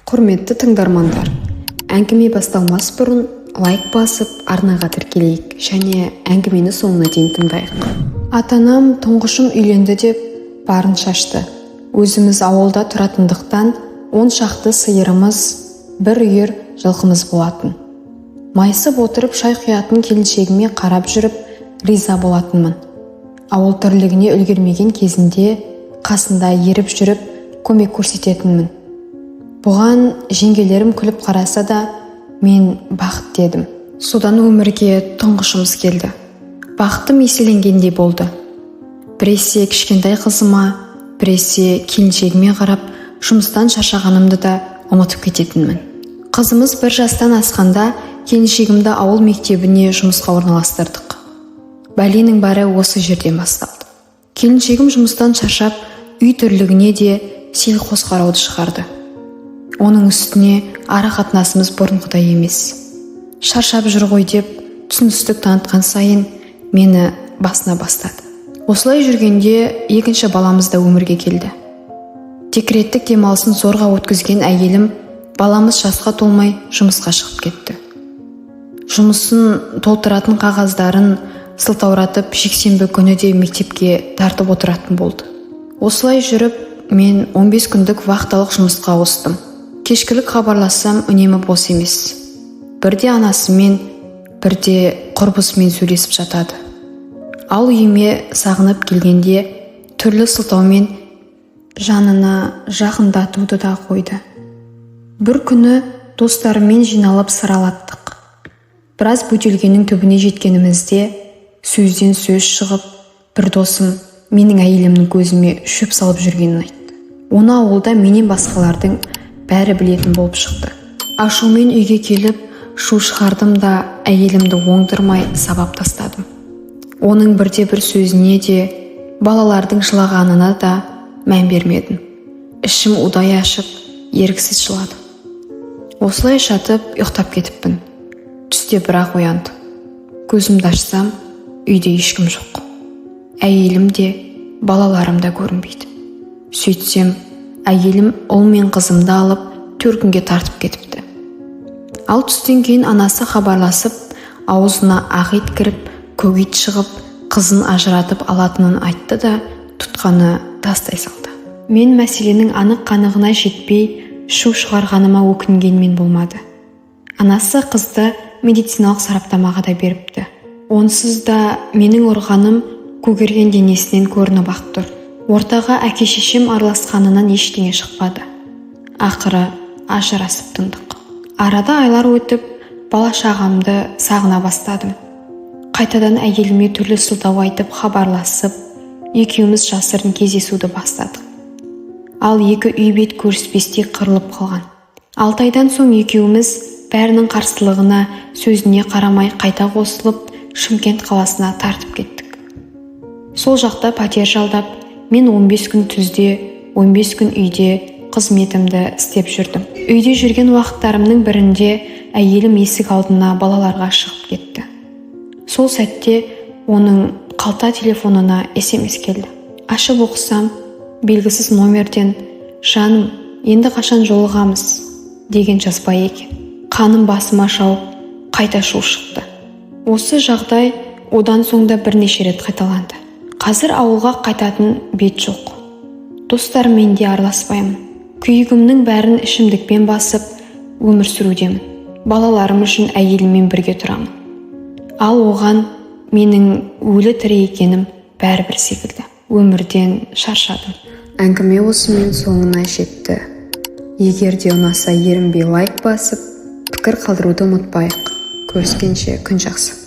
Құрметті тыңдармандар, әңгіме басталмас бұрын лайк басып арнаға тіркелейік және әңгімені соңына дейін тыңдайық. Ата-анам тұңғышым үйленді деп барын шашты. Өзіміз ауылда тұратындықтан 10 шақты сиырымыз, бір үйір жылқымыз болатын. Майысып отырып шай құятын келіншегіме қарап жүріп риза болатынмын. Ауыл тірлігіне үлгермеген кезінде қасында еріп жүріп көмек көрсететінмін. Бұған жеңгелерім күліп қараса да, мен бақыт дедім. Содан өмірге тұңғышымыз келді. Бақытым еселенгендей болды. Біресе кішкентай қызыма, біресе келіншегіме қарап, жұмыстан шаршағанымды да ұмытып кететінмін. Қызымыз 1 жастан асқанда келіншегімді ауыл мектебіне жұмысқа орналастырдық. Бәленің бәрі осы жерден басталды. Келіншегім жұмыстан шаршап, үй тірлігіне де селқос қарауды шығарды. Оның үстіне ара қатынасымыз бұрынғыдай емес. Шаршап жүр ғой деп түсіністік танытқан сайын мені басына бастады. Осылай жүргенде екінші баламыз да өмірге келді. Декреттік демалысын зорға өткізген әйелім баламыз жасқа толмай жұмысқа шығып кетті. Жұмысын толтыратын қағаздарын сылтауратып жексенбі күні де мектепке тартып отыратын болды. Осылай жүріп мен 15 күндік вахталық жұмысқа ауыстым. Кешкілік хабарлассам үнемі бос емес. Бірде анасымен, бірде құрбысымен сөйлесіп жатады. Ал үйіме сағынып келгенде түрлі сылтаумен жанына жақындатуды да қойды. Бір күні достарыммен жиналып сыралаттық. Біраз бөтелгенің түбіне жеткенімізде сөзден сөз шығып, бір досым менің әйелімнің көзіме шөп салып жүргенін айтты. Оны ауылда менен басқалардың бәрі білетін болып шықты. Ашумен үйге келіп, шу шығардым да әйелімді оңдырмай сабап тастадым. Оның бірде-бір сөзіне де, балалардың жылағанына да мән бермедім. Ішім удай ашып, еріксіз жыладым. Осылай жатып, ұйықтап кетіппін. Түсте бірақ ояндым. Көзімді ашсам, үйде ешкім жоқ. Әйелім де, балаларым да көрінбейді. Сөйтсем, әйелім ұл мен қызымды алып төркінге тартып кетіпті. Ал түстен кейін анасы хабарласып, аузына ақ ит кіріп, көк ит шығып, қызын ажыратып алатынын айтты да тұтқаны тастай салды. Мен мәселенің анық қанығына жетпей, шу шығарғаныма өкінгенмен болмады. Анасы қызды медициналық сараптамаға да беріпті. Онсыз да менің ұрғаным көгерген денесінен көрініп ақ тұр. Ортаға әке-шешем араласқанынан ештеңе шықпады. Ақыры ажырасып тындық. Арада айлар өтіп, бала-шағамды сағына бастадым. Қайтадан әйеліме түрлі сылтау айтып хабарласып, екеуміз жасырын кездесуді бастадық. Ал екі үй бет көріспестей қырылып қалған. 6 айдан соң екеуміз бәрінің қарсылығына сөзіне қарамай қайта қосылып, Шымкент қаласына тартып кеттік. Сол жақта пәтер жалдап, мен 15 күн түзде, 15 күн үйде қызметімді істеп жүрдім. Үйде жүрген уақыттарымның бірінде әйелім есік алдына балаларға шығып кетті. Сол сәтте оның қалта телефонына SMS келді. Ашып оқысам, белгісіз номерден «Жаным, енді қашан жолығамыз?» деген жазба екен. Қаным басыма шауып, қайта шу шықты. Осы жағдай одан соңда бірнеше рет қайталанды. Қазір ауылға қайтатын бет жоқ. Достарыммен де араласпаймын. Күйігімнің бәрін ішімдікпен басып, өмір сүрудемін. Балаларым үшін әйеліммен бірге тұрамын. Ал оған менің өлі тірі екенім бәрібір секілді. Өмірден шаршадым. Әңгіме осымен соңына жетті. Егер де ұнаса ерінбей лайк басып, пікір қалдыруды ұмытпайық. Көріскенше күн жақсы.